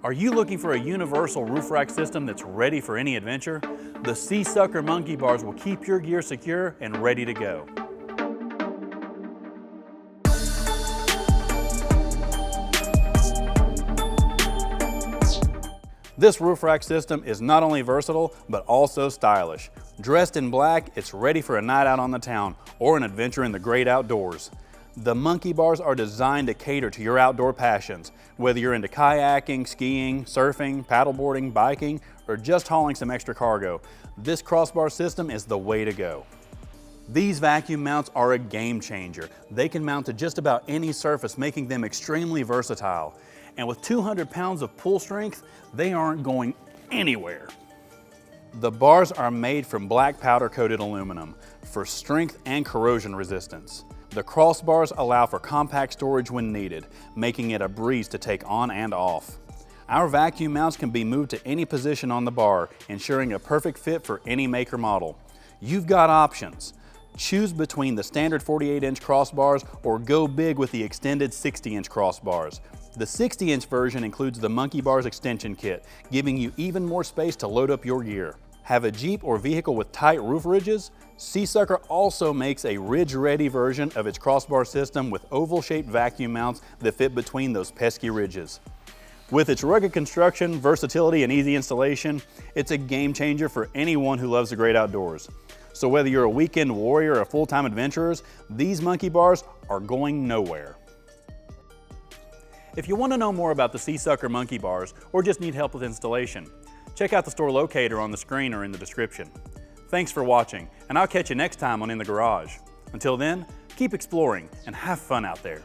Are you looking for a universal roof rack system that's ready for any adventure? The Sea Sucker Monkey Bars will keep your gear secure and ready to go. This roof rack system is not only versatile, but also stylish. Dressed in black, it's ready for a night out on the town or an adventure in the great outdoors. The Monkey Bars are designed to cater to your outdoor passions, whether you're into kayaking, skiing, surfing, paddleboarding, biking, or just hauling some extra cargo. This crossbar system is the way to go. These vacuum mounts are a game changer. They can mount to just about any surface, making them extremely versatile. And with 200 pounds of pull strength, they aren't going anywhere. The bars are made from black powder coated aluminum for strength and corrosion resistance. The crossbars allow for compact storage when needed, making it a breeze to take on and off. Our vacuum mounts can be moved to any position on the bar, ensuring a perfect fit for any make or model. You've got options. Choose between the standard 48-inch crossbars or go big with the extended 60-inch crossbars. The 60-inch version includes the Monkey Bars extension kit, giving you even more space to load up your gear. Have a Jeep or vehicle with tight roof ridges? Sea Sucker also makes a ridge-ready version of its crossbar system with oval-shaped vacuum mounts that fit between those pesky ridges. With its rugged construction, versatility, and easy installation, it's a game changer for anyone who loves the great outdoors. So whether you're a weekend warrior or full-time adventurers, these Monkey Bars are going nowhere. If you want to know more about the Sea Sucker Monkey Bars or just need help with installation, check out the store locator on the screen or in the description. Thanks for watching, and I'll catch you next time on In the Garage. Until then, keep exploring and have fun out there.